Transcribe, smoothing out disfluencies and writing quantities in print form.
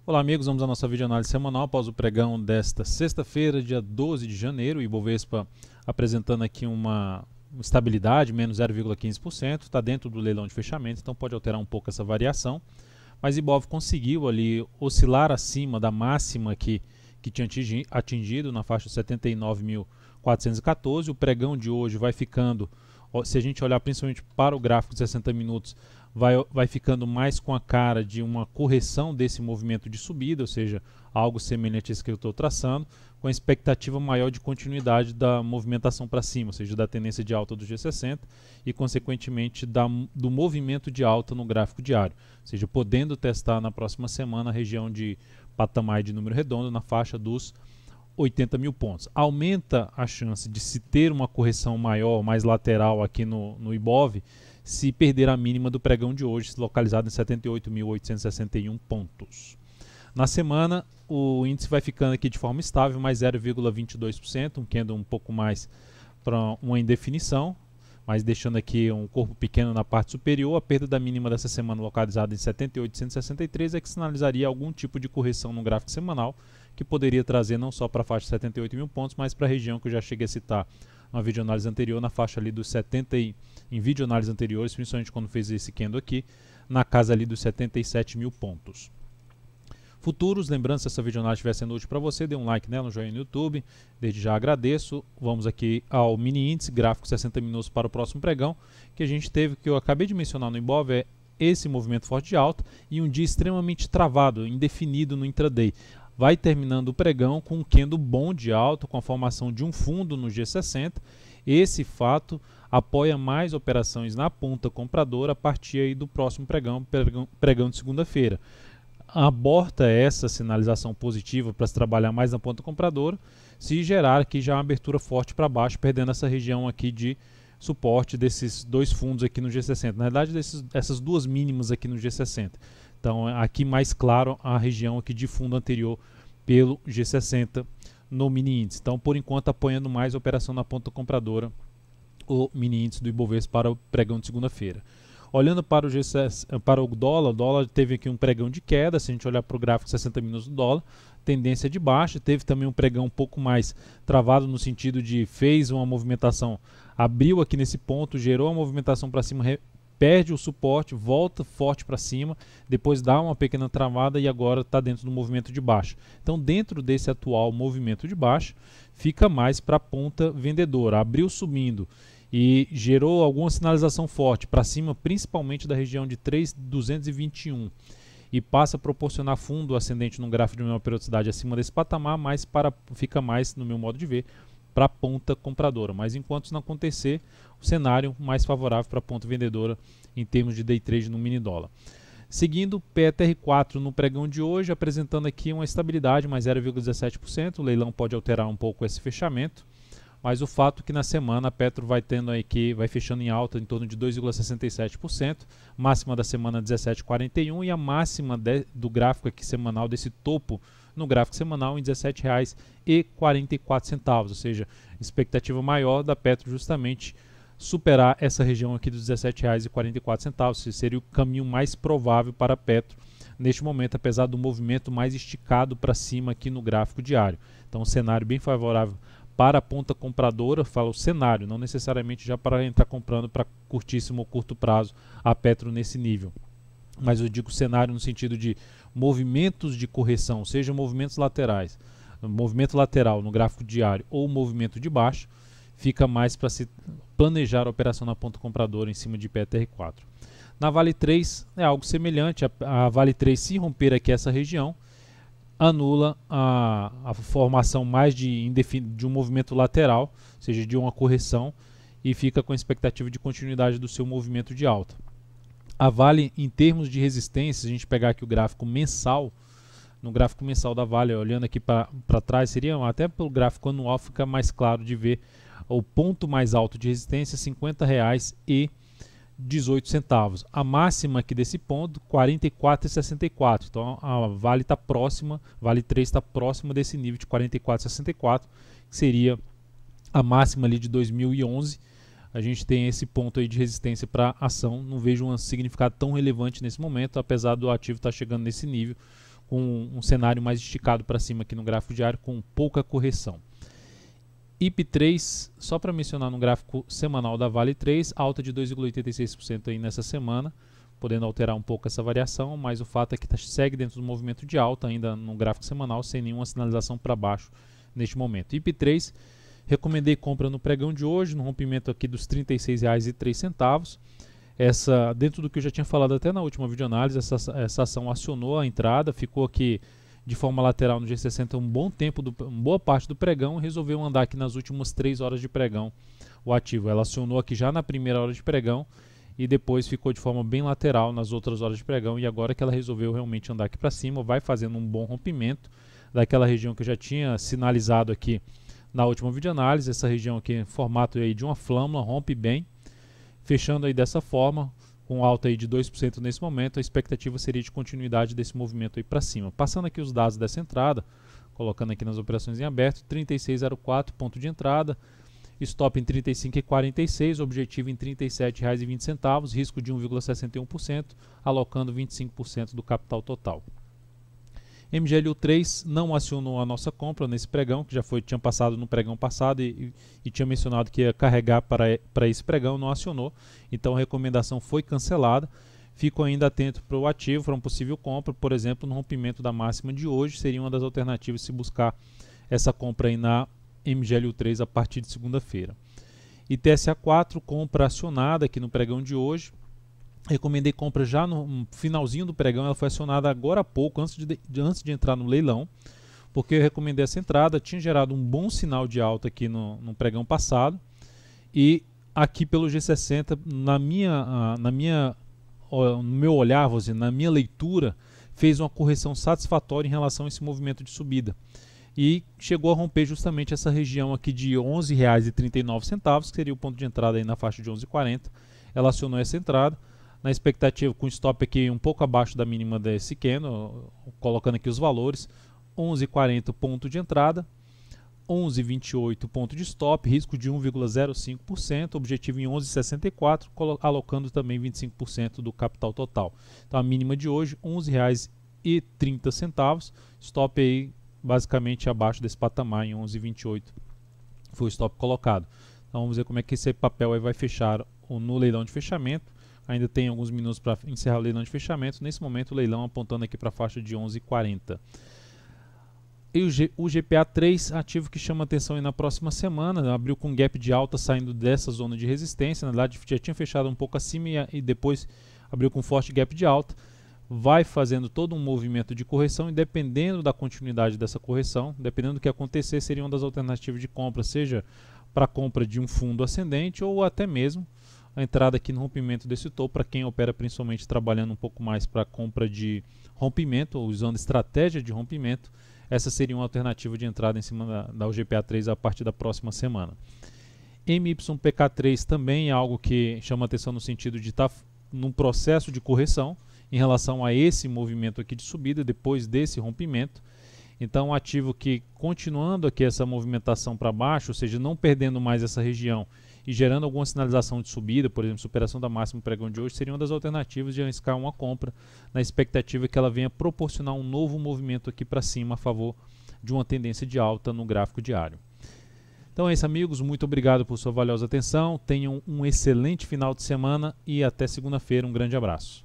Olá amigos, vamos à nossa videoanálise semanal após o pregão desta sexta-feira, dia 12 de janeiro, o Ibovespa apresentando aqui uma estabilidade, menos 0,15%, está dentro do leilão de fechamento, então pode alterar um pouco essa variação, mas Ibov conseguiu ali oscilar acima da máxima que tinha atingido na faixa de 79.414, o pregão de hoje vai ficando, se a gente olhar principalmente para o gráfico de 60 minutos, vai ficando mais com a cara de uma correção desse movimento de subida, ou seja, algo semelhante a isso que eu estou traçando, com a expectativa maior de continuidade da movimentação para cima, ou seja, da tendência de alta do G60 e, consequentemente, do movimento de alta no gráfico diário, ou seja, podendo testar na próxima semana a região de patamar de número redondo na faixa dos 80 mil pontos. Aumenta a chance de se ter uma correção maior, mais lateral aqui no Ibov, se perder a mínima do pregão de hoje, localizado em 78.861 pontos. Na semana, o índice vai ficando aqui de forma estável, mais 0,22%, um candle um pouco mais para uma indefinição, mas deixando aqui um corpo pequeno na parte superior. A perda da mínima dessa semana, localizada em 78.163, é que sinalizaria algum tipo de correção no gráfico semanal, que poderia trazer não só para a faixa de 78 mil pontos, mas para a região que eu já cheguei a citar na videoanálise anterior, na faixa ali dos 70, em videoanálise anteriores, principalmente quando fez esse candle aqui, na casa ali dos 77 mil pontos. Futuros, lembrando, se essa videoanálise estiver sendo útil para você, dê um like nela, um joinha no YouTube, desde já agradeço. Vamos aqui ao mini índice, gráfico 60 minutos para o próximo pregão, que a gente teve, que eu acabei de mencionar no Ibov, é esse movimento forte de alta e um dia extremamente travado, indefinido no intraday. Vai terminando o pregão com um candle bom de alta, com a formação de um fundo no G60. Esse fato apoia mais operações na ponta compradora a partir aí do próximo pregão de segunda-feira. Aborta essa sinalização positiva para se trabalhar mais na ponta compradora, se gerar aqui já uma abertura forte para baixo, perdendo essa região aqui de suporte desses dois fundos aqui no G60. Na verdade, essas duas mínimas aqui no G60. Então, aqui mais claro a região aqui de fundo anterior pelo G60 no mini índice. Então, por enquanto, apoiando mais a operação na ponta compradora, o mini índice do Ibovespa para o pregão de segunda-feira. Olhando para o dólar teve aqui um pregão de queda. Se a gente olhar para o gráfico 60 minutos do dólar, tendência de baixa. Teve também um pregão um pouco mais travado no sentido de fez uma movimentação, abriu aqui nesse ponto, gerou a movimentação para cima, perde o suporte, volta forte para cima, depois dá uma pequena travada e agora está dentro do movimento de baixa. Então, dentro desse atual movimento de baixa, fica mais para a ponta vendedora. Abriu subindo e gerou alguma sinalização forte para cima, principalmente da região de 3.221, e passa a proporcionar fundo ascendente num gráfico de menor periodicidade acima desse patamar, mas fica mais, no meu modo de ver, para a ponta compradora. Mas enquanto isso não acontecer, o cenário mais favorável para a ponta vendedora em termos de day trade no mini dólar. Seguindo, PETR4 no pregão de hoje, apresentando aqui uma estabilidade, mais 0,17%. O leilão pode alterar um pouco esse fechamento, mas o fato é que na semana a Petro vai tendo aí que vai fechando em alta em torno de 2,67%, máxima da semana 17,41 e a máxima do gráfico aqui semanal, desse topo no gráfico semanal, em R$ 17,44, ou seja, expectativa maior da Petro justamente superar essa região aqui dos R$ 17,44, seria o caminho mais provável para a Petro neste momento, apesar do movimento mais esticado para cima aqui no gráfico diário. Então, um cenário bem favorável para a ponta compradora, falo cenário, não necessariamente já para entrar comprando para curtíssimo ou curto prazo a Petro nesse nível. Mas eu digo cenário no sentido de movimentos de correção, seja movimentos laterais, movimento lateral no gráfico diário ou movimento de baixo, fica mais para se planejar a operação na ponta compradora em cima de PETR4. Na Vale 3 é algo semelhante, a Vale 3 se romper aqui essa região, anula a formação mais de um movimento lateral, ou seja, de uma correção, e fica com a expectativa de continuidade do seu movimento de alta. A Vale, em termos de resistência, se a gente pegar aqui o gráfico mensal, no gráfico mensal da Vale, olhando aqui para trás, seria até pelo gráfico anual fica mais claro de ver o ponto mais alto de resistência, R$ 50,18. A máxima aqui desse ponto, R$ 44,64. Então a Vale está próxima, Vale 3 está próxima desse nível de 44,64, que seria a máxima ali de 2011. A gente tem esse ponto aí de resistência para ação. Não vejo um significado tão relevante nesse momento, apesar do ativo estar chegando nesse nível com um cenário mais esticado para cima aqui no gráfico diário, com pouca correção. IP3, só para mencionar no gráfico semanal da Vale 3, alta de 2,86% aí nessa semana, podendo alterar um pouco essa variação, mas o fato é que segue dentro do movimento de alta ainda no gráfico semanal, sem nenhuma sinalização para baixo neste momento. IP3, recomendei compra no pregão de hoje, no rompimento aqui dos R$ 36,03. Essa, dentro do que eu já tinha falado até na última videoanálise, essa ação acionou a entrada, ficou aqui de forma lateral no G60 um bom tempo, boa parte do pregão, e resolveu andar aqui nas últimas 3 horas de pregão o ativo. Ela acionou aqui já na primeira hora de pregão e depois ficou de forma bem lateral nas outras horas de pregão, e agora que ela resolveu realmente andar aqui para cima, vai fazendo um bom rompimento daquela região que eu já tinha sinalizado aqui na última videoanálise. Essa região aqui em formato aí de uma flâmula, rompe bem, fechando aí dessa forma, com alta aí de 2% nesse momento. A expectativa seria de continuidade desse movimento aí para cima. Passando aqui os dados dessa entrada, colocando aqui nas operações em aberto, 36,04 ponto de entrada, stop em 35,46, objetivo em R$ 37,20, risco de 1,61%, alocando 25% do capital total. MGLU3 não acionou a nossa compra nesse pregão, que já tinha passado no pregão passado e tinha mencionado que ia carregar para esse pregão, não acionou, então a recomendação foi cancelada. Fico ainda atento para o ativo, para uma possível compra, por exemplo, no rompimento da máxima de hoje, seria uma das alternativas se buscar essa compra aí na MGLU3 a partir de segunda-feira. E TSA4, compra acionada aqui no pregão de hoje. Recomendei compra já no finalzinho do pregão, ela foi acionada agora há pouco, antes de entrar no leilão, porque eu recomendei essa entrada, tinha gerado um bom sinal de alta aqui no pregão passado, e aqui pelo G60, no meu olhar, vou dizer, na minha leitura, fez uma correção satisfatória em relação a esse movimento de subida. E chegou a romper justamente essa região aqui de R$ 11,39, que seria o ponto de entrada aí na faixa de 11,40. Ela acionou essa entrada, na expectativa com stop aqui um pouco abaixo da mínima desse candle, colocando aqui os valores, 11,40 ponto de entrada, 11,28 ponto de stop, risco de 1,05%, objetivo em 11,64, alocando também 25% do capital total. Então a mínima de hoje, R$ 11,30, stop aí basicamente abaixo desse patamar, em 11,28 foi o stop colocado. Então vamos ver como é que esse papel aí vai fechar no leilão de fechamento. Ainda tem alguns minutos para encerrar o leilão de fechamento. Nesse momento o leilão apontando aqui para a faixa de 11,40. E o GPA3, ativo que chama atenção aí na próxima semana, abriu com gap de alta saindo dessa zona de resistência. Na verdade já tinha fechado um pouco acima e depois abriu com forte gap de alta. Vai fazendo todo um movimento de correção, e dependendo da continuidade dessa correção, dependendo do que acontecer, seria uma das alternativas de compra, seja para compra de um fundo ascendente ou até mesmo a entrada aqui no rompimento desse topo, para quem opera principalmente trabalhando um pouco mais para compra de rompimento, ou usando estratégia de rompimento. Essa seria uma alternativa de entrada em cima da UGPA3 a partir da próxima semana. MYPK3 também é algo que chama atenção no sentido de estar num processo de correção em relação a esse movimento aqui de subida, depois desse rompimento. Então, um ativo que, continuando aqui essa movimentação para baixo, ou seja, não perdendo mais essa região e gerando alguma sinalização de subida, por exemplo, superação da máxima pregão de hoje, seria uma das alternativas de arriscar uma compra, na expectativa que ela venha proporcionar um novo movimento aqui para cima a favor de uma tendência de alta no gráfico diário. Então é isso, amigos, muito obrigado por sua valiosa atenção, tenham um excelente final de semana e até segunda-feira. Um grande abraço.